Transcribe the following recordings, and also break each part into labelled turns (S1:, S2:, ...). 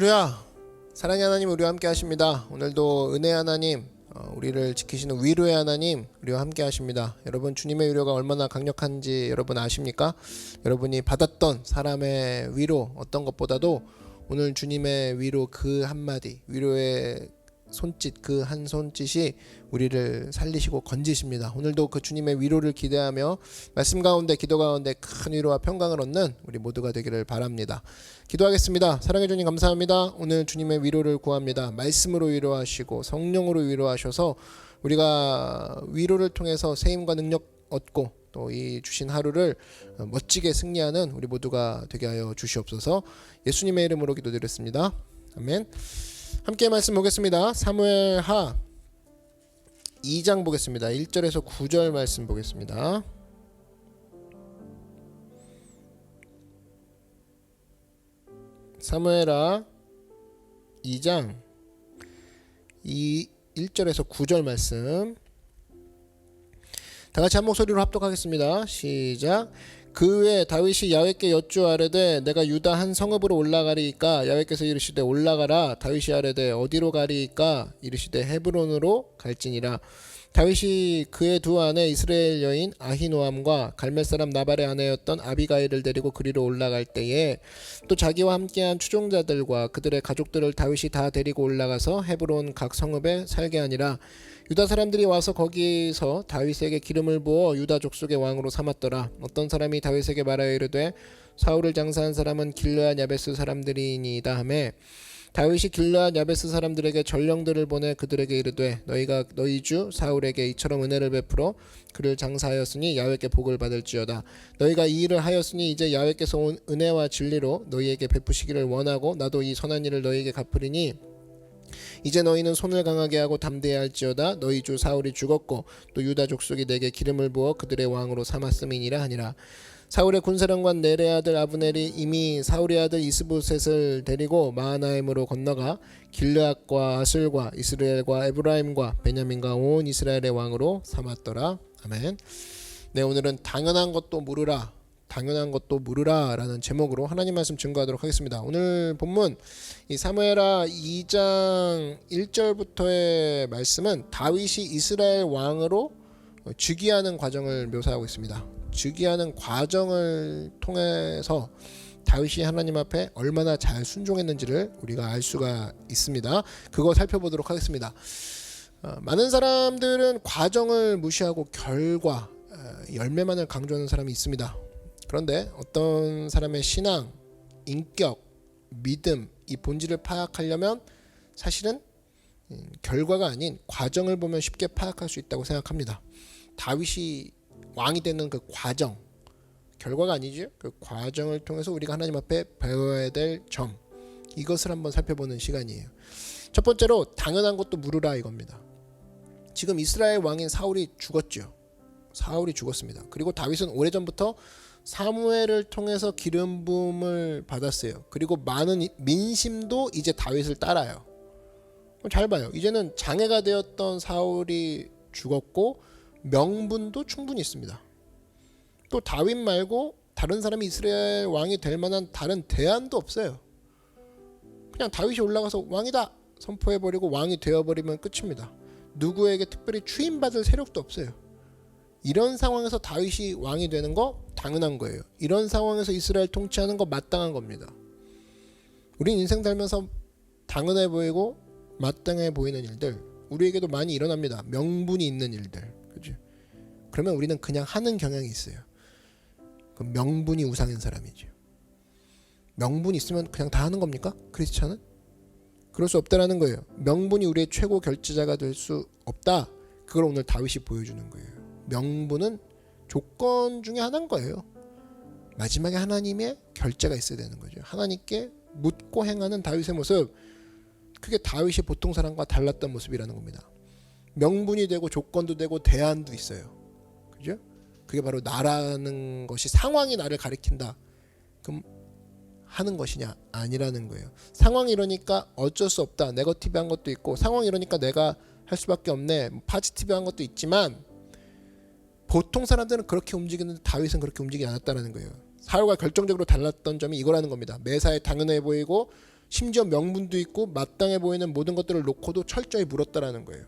S1: 할렐루야. 사랑의 하나님 우리와 함께 하십니다. 오늘도 은혜의 하나님, 우리를 지키시는 위로의 하나님 우리와 함께 하십니다. 여러분, 주님의 위로가 얼마나 강력한지 여러분 아십니까? 여러분이 받았던 사람의 위로 어떤 것보다도 오늘 주님의 위로 그 한마디, 위로의 손짓, 그 한 손짓이 우리를 살리시고 건지십니다. 오늘도 그 주님의 위로를 기대하며 말씀 가운데, 기도 가운데 큰 위로와 평강을 얻는 우리 모두가 되기를 바랍니다. 기도하겠습니다. 사랑해 주님 감사합니다. 오늘 주님의 위로를 구합니다. 말씀으로 위로하시고 성령으로 위로하셔서 우리가 위로를 통해서 세임과 능력 얻고 또 이 주신 하루를 멋지게 승리하는 우리 모두가 되게 하여 주시옵소서. 예수님의 이름으로 기도드렸습니다. 아멘. 함께 말씀 보겠습니다. 사무엘하 2장 보겠습니다. 1절에서 9절 말씀 보겠습니다. 사무엘하 2장 1절에서 9절 말씀 다같이 한 목소리로 합독하겠습니다. 시작. 그 후에 다윗이 야훼께 여쭈아뢰되 내가 유다 한 성읍으로 올라가리이까? 야훼께서 이르시되 올라가라. 다윗이 아뢰되 어디로 가리이까? 이르시되 헤브론으로 갈지니라. 다윗이 그의 두 아내 이스라엘 여인 아히노암과 갈멜 사람 나발의 아내였던 아비가일을 데리고 그리로 올라갈 때에 또 자기와 함께한 추종자들과 그들의 가족들을 다윗이 다 데리고 올라가서 헤브론 각 성읍에 살게 하니라. 유다 사람들이 와서 거기서 다윗에게 기름을 부어 유다 족속의 왕으로 삼았더라. 어떤 사람이 다윗에게 말하여 이르되 사울을 장사한 사람은 길르앗 야베스 사람들이니이다 하매 다윗이 길르앗 야베스 사람들에게 전령들을 보내 그들에게 이르되 너희가 너희 주 사울에게 이처럼 은혜를 베풀어 그를 장사하였으니 야훼께 복을 받을지어다. 너희가 이 일을 하였으니 이제 야훼께서 온 은혜와 진리로 너희에게 베푸시기를 원하고 나도 이 선한 일을 너희에게 갚으리니 이제 너희는 손을 강하게 하고 담대해야 할지어다. 너희 주 사울이 죽었고 또 유다 족속이 내게 기름을 부어 그들의 왕으로 삼았음이니라 하니라. 사울의 군사령관 넬의 아들 아브넬이 이미 사울의 아들 이스보셋을 데리고 마하나임으로 건너가 길르앗과 아술과 이스라엘과 에브라임과 베냐민과 온 이스라엘의 왕으로 삼았더라. 아멘. 네, 오늘은 당연한 것도 물으라, 당연한 것도 물으라 라는 제목으로 하나님 말씀 증거하도록 하겠습니다. 오늘 본문 이 사무엘하 2장 1절부터의 말씀은 다윗이 이스라엘 왕으로 즉위하는 과정을 묘사하고 있습니다. 즉위하는 과정을 통해서 다윗이 하나님 앞에 얼마나 잘 순종했는지를 우리가 알 수가 있습니다. 그거 살펴보도록 하겠습니다. 많은 사람들은 과정을 무시하고 결과, 열매만을 강조하는 사람이 있습니다. 그런데 어떤 사람의 신앙, 인격, 믿음, 이 본질을 파악하려면 사실은 결과가 아닌 과정을 보면 쉽게 파악할 수 있다고 생각합니다. 다윗이 왕이 되는 그 과정, 결과가 아니죠. 그 과정을 통해서 우리가 하나님 앞에 배워야 될 점, 이것을 한번 살펴보는 시간이에요. 첫 번째로 당연한 것도 물으라 이겁니다. 지금 이스라엘 왕인 사울이 죽었죠. 사울이 죽었습니다. 그리고 다윗은 오래전부터 사무엘을 통해서 기름 부음을 받았어요. 그리고 많은 민심도 이제 다윗을 따라요. 잘 봐요. 이제는 장애가 되었던 사울이 죽었고 명분도 충분히 있습니다. 또 다윗 말고 다른 사람이 이스라엘 왕이 될 만한 다른 대안도 없어요. 그냥 다윗이 올라가서 왕이다 선포해버리고 왕이 되어버리면 끝입니다. 누구에게 특별히 추임받을 세력도 없어요. 이런 상황에서 다윗이 왕이 되는 거 당연한 거예요. 이런 상황에서 이스라엘 통치하는 거 마땅한 겁니다. 우린 인생 살면서 당연해 보이고 마땅해 보이는 일들 우리에게도 많이 일어납니다. 명분이 있는 일들, 그죠? 그러면 우리는 그냥 하는 경향이 있어요. 그 명분이 우상인 사람이죠. 명분이 있으면 그냥 다 하는 겁니까? 크리스찬은? 그럴 수 없다라는 거예요. 명분이 우리의 최고 결제자가 될 수 없다. 그걸 오늘 다윗이 보여주는 거예요. 명분은 조건 중에 하나인 거예요. 마지막에 하나님의 결제가 있어야 되는 거죠. 하나님께 묻고 행하는 다윗의 모습, 그게 다윗이 보통 사람과 달랐던 모습이라는 겁니다. 명분이 되고 조건도 되고 대안도 있어요. 그죠? 그게 바로 나라는 것이 상황이 나를 가리킨다. 그럼 하는 것이냐? 아니라는 거예요. 상황이 이러니까 어쩔 수 없다. 네거티브한 것도 있고 상황이 이러니까 내가 할 수밖에 없네. 포지티브한 것도 있지만 보통 사람들은 그렇게 움직이는데 다윗은 그렇게 움직이지 않았다는 거예요. 사울과 결정적으로 달랐던 점이 이거라는 겁니다. 매사에 당연해 보이고 심지어 명분도 있고 마땅해 보이는 모든 것들을 놓고도 철저히 물었다라는 거예요.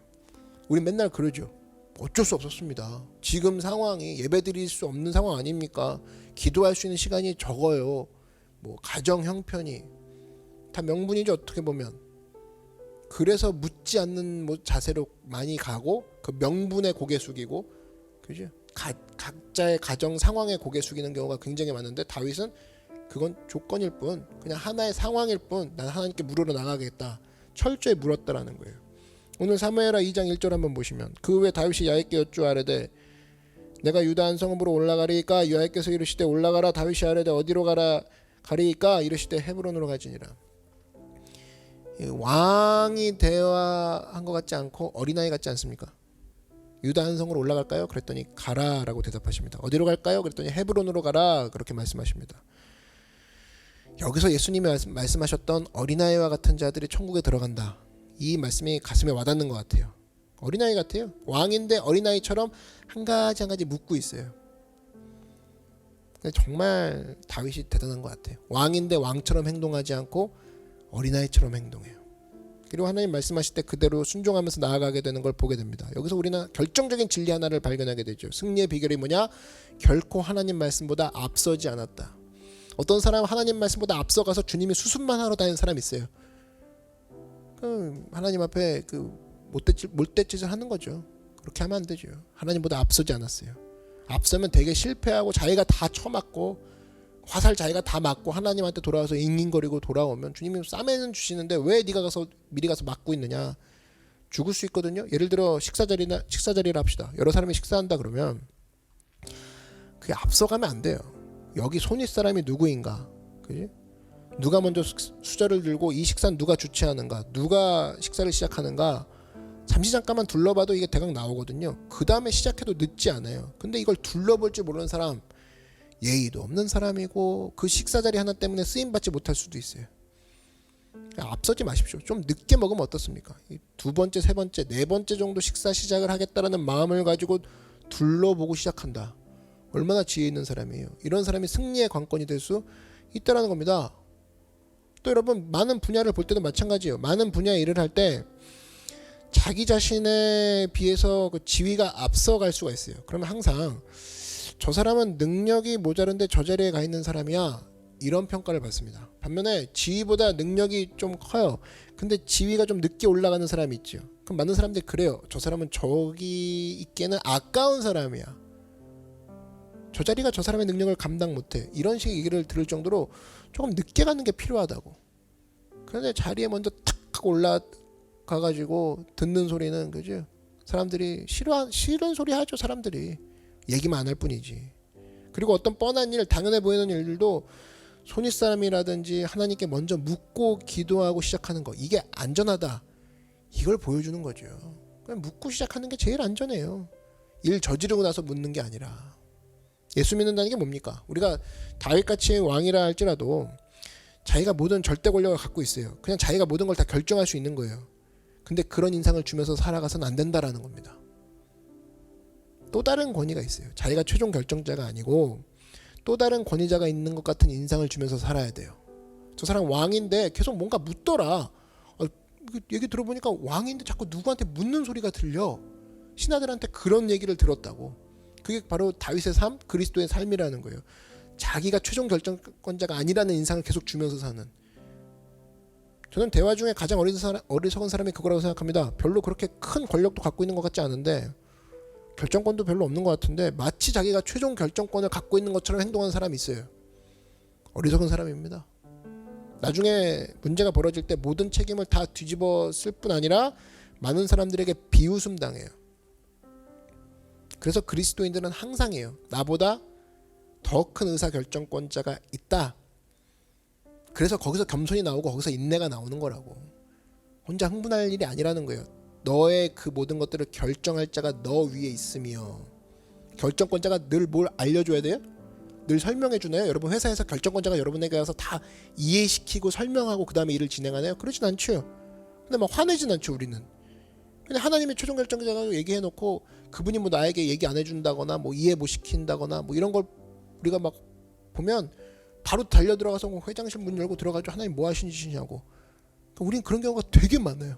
S1: 우리 맨날 그러죠. 어쩔 수 없었습니다. 지금 상황이 예배드릴 수 없는 상황 아닙니까? 기도할 수 있는 시간이 적어요. 뭐 가정 형편이 다 명분이죠, 어떻게 보면. 그래서 묻지 않는 뭐 자세로 많이 가고 그 명분에 고개 숙이고, 그죠? 각자의 가정 상황에 고개 숙이는 경우가 굉장히 많은데, 다윗은 그건 조건일 뿐, 그냥 하나의 상황일 뿐, 난 하나님께 물으러 나가겠다, 철저히 물었다라는 거예요. 오늘 사무엘하 2장 1절 한번 보시면, 그 후에 다윗이 야훼께 여쭈아뢰되 내가 유다 한 성읍으로 올라가리이까 여호와께서 이르시되 올라가라. 다윗이 아뢰되 어디로 가리이까 이르시되 헤브론으로 가지니라. 왕이 대화한 것 같지 않고 어린아이 같지 않습니까? 유다 한 성으로 올라갈까요? 그랬더니 가라라고 대답하십니다. 어디로 갈까요? 그랬더니 헤브론으로 가라, 그렇게 말씀하십니다. 여기서 예수님이 말씀하셨던 어린아이와 같은 자들이 천국에 들어간다, 이 말씀이 가슴에 와닿는 것 같아요. 어린아이 같아요. 왕인데 어린아이처럼 한 가지 한 가지 묻고 있어요. 정말 다윗이 대단한 것 같아요. 왕인데 왕처럼 행동하지 않고 어린아이처럼 행동해요. 그리고 하나님 말씀하실 때 그대로 순종하면서 나아가게 되는 걸 보게 됩니다. 여기서 우리는 결정적인 진리 하나를 발견하게 되죠. 승리의 비결이 뭐냐? 결코 하나님 말씀보다 앞서지 않았다. 어떤 사람은 하나님 말씀보다 앞서가서 주님이 수습만 하러 다니는 사람이 있어요. 하나님 앞에 못되짓을 하는 거죠. 그렇게 하면 안 되죠. 하나님보다 앞서지 않았어요. 앞서면 되게 실패하고 자기가 다 쳐맞고 화살 자기가 다 맞고 하나님한테 돌아와서 잉잉거리고 돌아오면 주님이 싸매는 주시는데 왜 네가 미리 가서 맞고 있느냐. 죽을 수 있거든요. 예를 들어 식사자리를 합시다. 여러 사람이 식사한다 그러면 그게 앞서가면 안 돼요. 여기 손윗 사람이 누구인가, 그지? 누가 먼저 수저를 들고 이 식사는 누가 주최하는가, 누가 식사를 시작하는가, 잠시 잠깐만 둘러봐도 이게 대강 나오거든요. 그 다음에 시작해도 늦지 않아요. 근데 이걸 둘러볼 줄 모르는 사람, 예의도 없는 사람이고 그 식사자리 하나 때문에 쓰임받지 못할 수도 있어요. 앞서지 마십시오. 좀 늦게 먹으면 어떻습니까? 두 번째, 세 번째, 네 번째 정도 식사 시작을 하겠다라는 마음을 가지고 둘러보고 시작한다. 얼마나 지혜 있는 사람이에요. 이런 사람이 승리의 관건이 될 수 있다라는 겁니다. 또 여러분, 많은 분야를 볼 때도 마찬가지예요. 많은 분야의 일을 할 때 자기 자신에 비해서 그 지위가 앞서갈 수가 있어요. 그러면 항상 저 사람은 능력이 모자른데 저 자리에 가 있는 사람이야, 이런 평가를 받습니다. 반면에 지위보다 능력이 좀 커요. 근데 지위가 좀 늦게 올라가는 사람이 있죠. 그럼 많은 사람들이 그래요. 저 사람은 저기 있기에는 아까운 사람이야. 저 자리가 저 사람의 능력을 감당 못해. 이런 식의 얘기를 들을 정도로 조금 늦게 가는 게 필요하다고. 그런데 자리에 먼저 탁 하고 올라가가지고 듣는 소리는, 그죠? 사람들이 싫은 소리 하죠. 사람들이 얘기만 안 할 뿐이지. 그리고 어떤 뻔한 일, 당연해 보이는 일들도 손윗 사람이라든지 하나님께 먼저 묻고 기도하고 시작하는 거, 이게 안전하다, 이걸 보여주는 거죠. 그냥 묻고 시작하는 게 제일 안전해요. 일 저지르고 나서 묻는 게 아니라. 예수 믿는다는 게 뭡니까? 우리가 다윗같이 왕이라 할지라도 자기가 모든 절대 권력을 갖고 있어요. 그냥 자기가 모든 걸 다 결정할 수 있는 거예요. 근데 그런 인상을 주면서 살아가서는 안 된다라는 겁니다. 또 다른 권위가 있어요. 자기가 최종 결정자가 아니고 또 다른 권위자가 있는 것 같은 인상을 주면서 살아야 돼요. 저 사람 왕인데 계속 뭔가 묻더라. 얘기 들어보니까 왕인데 자꾸 누구한테 묻는 소리가 들려. 신하들한테 그런 얘기를 들었다고. 그게 바로 다윗의 삶, 그리스도의 삶이라는 거예요. 자기가 최종 결정권자가 아니라는 인상을 계속 주면서 사는. 저는 대화 중에 가장 어리석은 사람이 그거라고 생각합니다. 별로 그렇게 큰 권력도 갖고 있는 것 같지 않은데, 결정권도 별로 없는 것 같은데 마치 자기가 최종 결정권을 갖고 있는 것처럼 행동하는 사람이 있어요. 어리석은 사람입니다. 나중에 문제가 벌어질 때 모든 책임을 다 뒤집어 쓸 뿐 아니라 많은 사람들에게 비웃음 당해요. 그래서 그리스도인들은 항상이에요. 나보다 더 큰 의사결정권자가 있다. 그래서 거기서 겸손이 나오고 거기서 인내가 나오는 거라고. 혼자 흥분할 일이 아니라는 거예요. 너의 그 모든 것들을 결정할 자가 너 위에 있으며, 결정권자가 늘 뭘 알려줘야 돼요? 늘 설명해 주나요? 여러분 회사에서 결정권자가 여러분에게 와서 다 이해시키고 설명하고 그 다음에 일을 진행하나요? 그러진 않죠. 근데 막 화내진 않죠 우리는. 근데 하나님의 최종 결정자가 얘기해놓고 그분이 뭐 나에게 얘기 안 해준다거나 뭐 이해 못 시킨다거나 뭐 이런 걸 우리가 막 보면 바로 달려 들어가서 뭐 회장실 문 열고 들어가지고 하나님 뭐 하시는 짓이냐고. 우린 그런 경우가 되게 많아요.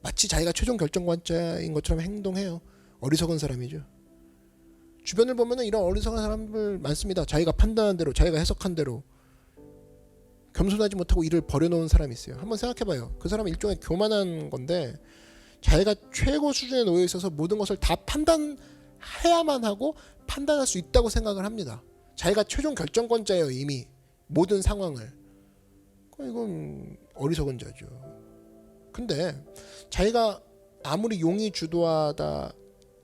S1: 마치 자기가 최종 결정권자인 것처럼 행동해요. 어리석은 사람이죠. 주변을 보면은 이런 어리석은 사람들 많습니다. 자기가 판단한 대로, 자기가 해석한 대로 겸손하지 못하고 일을 버려놓은 사람이 있어요. 한번 생각해봐요. 그 사람은 일종의 교만한 건데 자기가 최고 수준에 놓여 있어서 모든 것을 다 판단해야만 하고 판단할 수 있다고 생각을 합니다. 자기가 최종 결정권자예요. 이미 모든 상황을. 이건 어리석은 자죠. 근데 자기가 아무리 용이 주도하다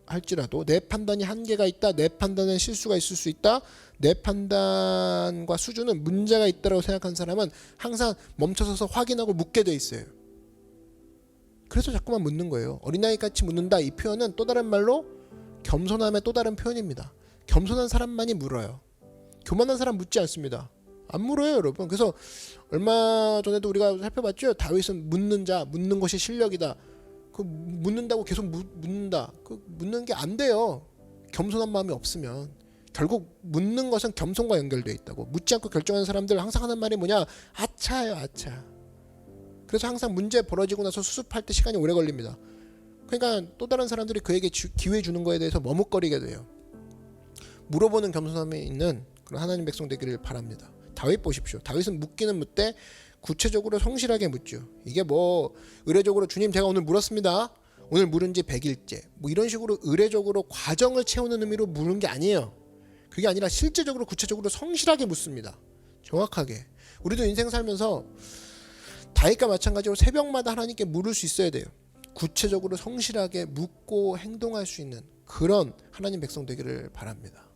S1: 할지라도 내 판단이 한계가 있다, 내 판단엔 실수가 있을 수 있다, 내 판단과 수준은 문제가 있다고 생각한 사람은 항상 멈춰서서 확인하고 묻게 돼 있어요. 그래서 자꾸만 묻는 거예요. 어린아이같이 묻는다, 이 표현은 또 다른 말로 겸손함의 또 다른 표현입니다. 겸손한 사람만이 물어요. 교만한 사람 묻지 않습니다. 안 물어요, 여러분. 그래서 얼마 전에도 우리가 살펴봤죠. 다윗은 묻는 자, 묻는 것이 실력이다. 그 묻는다고 계속 묻는다. 그 묻는 게 안 돼요. 겸손한 마음이 없으면. 결국 묻는 것은 겸손과 연결되어 있다고. 묻지 않고 결정하는 사람들 항상 하는 말이 뭐냐? 아차예요, 아차. 그래서 항상 문제 벌어지고 나서 수습할 때 시간이 오래 걸립니다. 그러니까 또 다른 사람들이 그에게 기회 주는 거에 대해서 머뭇거리게 돼요. 물어보는 겸손함에 있는 그런 하나님 백성 되기를 바랍니다. 다윗 보십시오. 다윗은 묻기는 묻되 구체적으로 성실하게 묻죠. 이게 뭐 의례적으로 주님 제가 오늘 물었습니다. 오늘 물은 지 100일째. 뭐 이런 식으로 의례적으로 과정을 채우는 의미로 물은 게 아니에요. 그게 아니라 실제적으로 구체적으로 성실하게 묻습니다. 정확하게. 우리도 인생 살면서 다윗과 마찬가지로 새벽마다 하나님께 물을 수 있어야 돼요. 구체적으로 성실하게 묻고 행동할 수 있는 그런 하나님 백성 되기를 바랍니다.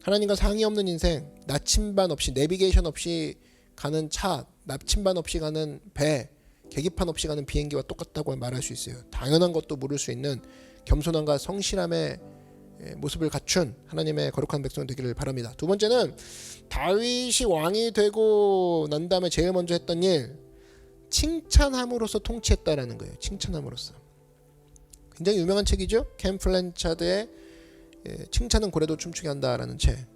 S1: 하나님과 상의 없는 인생, 나침반 없이 내비게이션 없이 가는 차, 나침반 없이 가는 배, 계기판 없이 가는 비행기와 똑같다고 말할 수 있어요. 당연한 것도 물을 수 있는 겸손함과 성실함의 모습을 갖춘 하나님의 거룩한 백성 되기를 바랍니다. 두 번째는 다윗이 왕이 되고 난 다음에 제일 먼저 했던 일, 칭찬함으로써 통치했다라는 거예요. 칭찬함으로써. 굉장히 유명한 책이죠. 켄 플랜차드의 칭찬은 고래도 춤추게 한다라는 책.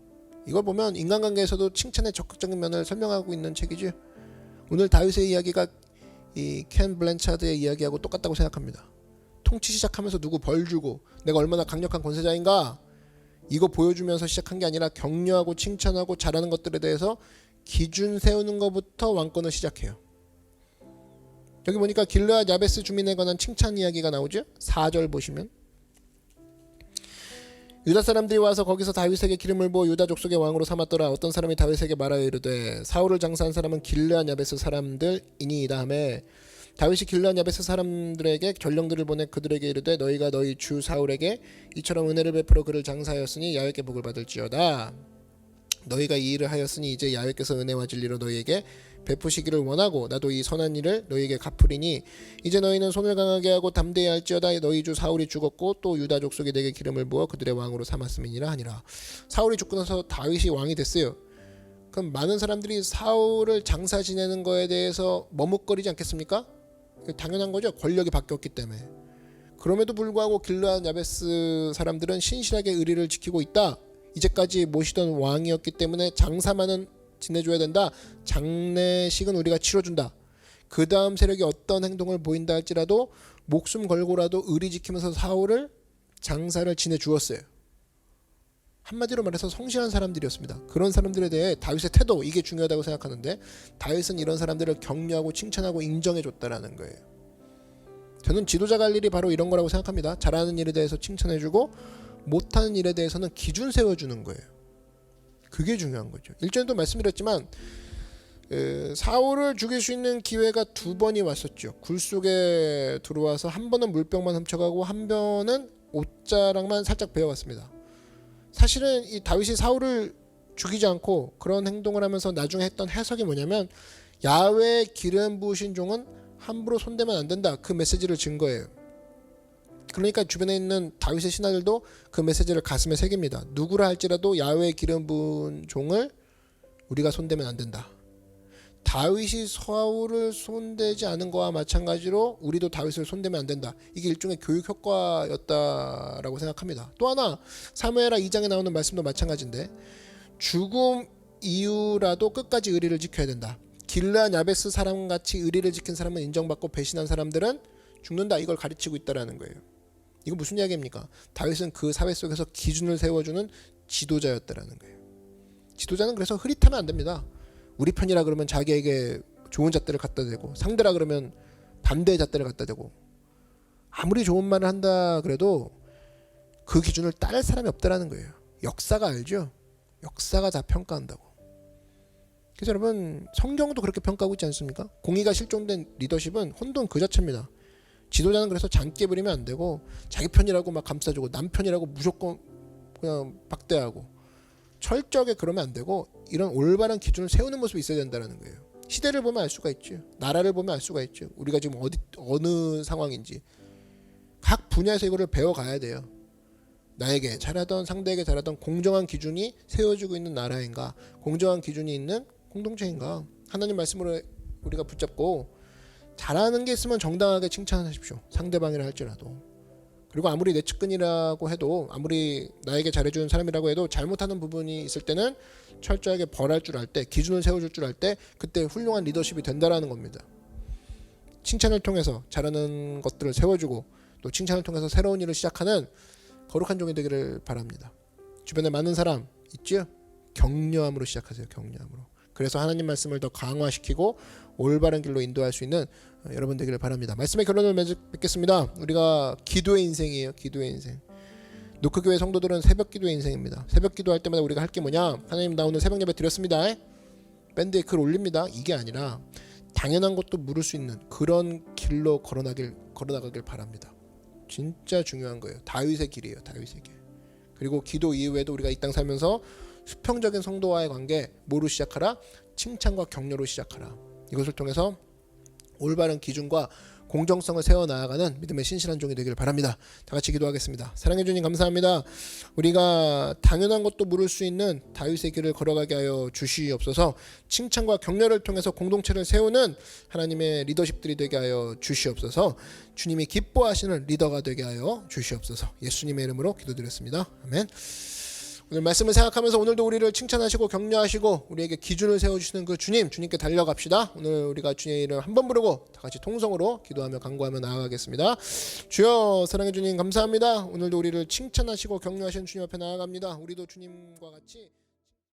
S1: 이걸 보면 인간관계에서도 칭찬의 적극적인 면을 설명하고 있는 책이죠. 오늘 다윗의 이야기가 이 켄 블랜차드의 이야기하고 똑같다고 생각합니다. 통치 시작하면서 누구 벌 주고 내가 얼마나 강력한 권세자인가 이거 보여주면서 시작한 게 아니라 격려하고 칭찬하고 잘하는 것들에 대해서 기준 세우는 것부터 왕권을 시작해요. 여기 보니까 길르앗 야베스 주민에 관한 칭찬 이야기가 나오죠. 4절 보시면 유다 사람들이 와서 거기서 다윗에게 기름을 부어 유다 족속의 왕으로 삼았더라. 어떤 사람이 다윗에게 말하여 이르되 사울을 장사한 사람은 길르앗 야베스 사람들이니이다 하매 다윗이 길르앗 야베스 사람들에게 전령들을 보내 그들에게 이르되 너희가 너희 주 사울에게 이처럼 은혜를 베풀어 그를 장사하였으니 야훼께 복을 받을지어다. 너희가 이 일을 하였으니 이제 야훼께서 은혜와 진리로 너희에게 베푸시기를 원하고 나도 이 선한 일을 너희에게 갚으리니 이제 너희는 손을 강하게 하고 담대히 할지어다. 너희 주 사울이 죽었고 또 유다 족속이 내게 기름을 부어 그들의 왕으로 삼았음이니라 하니라. 사울이 죽고 나서 다윗이 왕이 됐어요. 그럼 많은 사람들이 사울을 장사 지내는 거에 대해서 머뭇거리지 않겠습니까? 당연한 거죠. 권력이 바뀌었기 때문에. 그럼에도 불구하고 길르앗 야베스 사람들은 신실하게 의리를 지키고 있다. 이제까지 모시던 왕이었기 때문에 장사만은 지내줘야 된다. 장례식은 우리가 치러준다. 그 다음 세력이 어떤 행동을 보인다 할지라도 목숨 걸고라도 의리 지키면서 사울을 장사를 지내주었어요. 한마디로 말해서 성실한 사람들이었습니다. 그런 사람들에 대해 다윗의 태도, 이게 중요하다고 생각하는데 다윗은 이런 사람들을 격려하고 칭찬하고 인정해줬다라는 거예요. 저는 지도자가 할 일이 바로 이런 거라고 생각합니다. 잘하는 일에 대해서 칭찬해주고 못하는 일에 대해서는 기준 세워주는 거예요. 그게 중요한 거죠. 1절에도 말씀드렸지만 사울을 죽일 수 있는 기회가 2번이 왔었죠. 굴 속에 들어와서 한 번은 물병만 훔쳐가고 한 번은 옷자락만 살짝 베어갔습니다. 사실은 이 다윗이 사울을 죽이지 않고 그런 행동을 하면서 나중에 했던 해석이 뭐냐면 야훼의 기름 부으신 종은 함부로 손대면 안 된다. 그 메시지를 준 거예요. 그러니까 주변에 있는 다윗의 신하들도 그 메시지를 가슴에 새깁니다. 누구라 할지라도 야훼의 기름 부은 종을 우리가 손대면 안 된다. 다윗이 사울을 손대지 않은 거와 마찬가지로 우리도 다윗을 손대면 안 된다. 이게 일종의 교육 효과였다라고 생각합니다. 또 하나 사무엘하 2장에 나오는 말씀도 마찬가지인데 죽음 이유라도 끝까지 의리를 지켜야 된다. 길르앗 야베스 사람같이 의리를 지킨 사람은 인정받고 배신한 사람들은 죽는다. 이걸 가르치고 있다라는 거예요. 이거 무슨 이야기입니까? 다윗은 그 사회 속에서 기준을 세워주는 지도자였다라는 거예요. 지도자는 그래서 흐릿하면 안 됩니다. 우리 편이라 그러면 자기에게 좋은 잣대를 갖다 대고, 상대라 그러면 반대의 잣대를 갖다 대고, 아무리 좋은 말을 한다 그래도 그 기준을 따를 사람이 없다라는 거예요. 역사가 알죠. 역사가 다 평가한다고. 그래서 여러분, 성경도 그렇게 평가하고 있지 않습니까? 공의가 실종된 리더십은 혼돈 그 자체입니다. 지도자는 그래서 장깨 부리면 안 되고, 자기 편이라고 막 감싸주고, 남 편이라고 무조건 그냥 박대하고, 철저하게 그러면 안 되고, 이런 올바른 기준을 세우는 모습이 있어야 된다는 거예요. 시대를 보면 알 수가 있죠. 나라를 보면 알 수가 있죠. 우리가 지금 어느 상황인지 각 분야에서 이거를 배워가야 돼요. 나에게 잘하던 상대에게 잘하던 공정한 기준이 세워지고 있는 나라인가, 공정한 기준이 있는 공동체인가, 하나님 말씀으로 우리가 붙잡고 잘하는 게 있으면 정당하게 칭찬하십시오. 상대방이라 할지라도. 그리고 아무리 내 측근이라고 해도, 아무리 나에게 잘해주는 사람이라고 해도 잘못하는 부분이 있을 때는 철저하게 벌할 줄 알 때, 기준을 세워줄 줄 알 때, 그때 훌륭한 리더십이 된다라는 겁니다. 칭찬을 통해서 잘하는 것들을 세워주고, 또 칭찬을 통해서 새로운 일을 시작하는 거룩한 종이 되기를 바랍니다. 주변에 많은 사람 있죠? 격려함으로 시작하세요. 격려함으로. 그래서 하나님 말씀을 더 강화시키고 올바른 길로 인도할 수 있는 여러분 되기를 바랍니다. 말씀의 결론을 맺겠습니다. 우리가 기도의 인생이에요. 기도의 인생. 노크교회 성도들은 새벽 기도의 인생입니다. 새벽 기도할 때마다 우리가 할 게 뭐냐? 하나님, 나 오늘 새벽 예배 드렸습니다. 밴드에 글 올립니다. 이게 아니라 당연한 것도 물을 수 있는 그런 길로 걸어나가길 바랍니다. 진짜 중요한 거예요. 다윗의 길이에요. 다윗의 길. 그리고 기도 이후에도 우리가 이 땅 살면서 수평적인 성도와의 관계 뭐로 시작하라? 칭찬과 격려로 시작하라. 이것을 통해서 올바른 기준과 공정성을 세워나가는 믿음의 신실한 종이 되기를 바랍니다. 다 같이 기도하겠습니다. 사랑해 주님 감사합니다. 우리가 당연한 것도 물을 수 있는 다윗의 길을 걸어가게 하여 주시옵소서. 칭찬과 격려를 통해서 공동체를 세우는 하나님의 리더십들이 되게 하여 주시옵소서. 주님이 기뻐하시는 리더가 되게 하여 주시옵소서. 예수님의 이름으로 기도드렸습니다. 아멘. 오늘 말씀을 생각하면서 오늘도 우리를 칭찬하시고 격려하시고 우리에게 기준을 세워주시는 그 주님께 달려갑시다. 오늘 우리가 주님의 이름 한번 부르고 다 같이 통성으로 기도하며 간구하며 나아가겠습니다. 주여, 사랑해 주님 감사합니다. 오늘도 우리를 칭찬하시고 격려하시는 주님 앞에 나아갑니다. 우리도 주님과 같이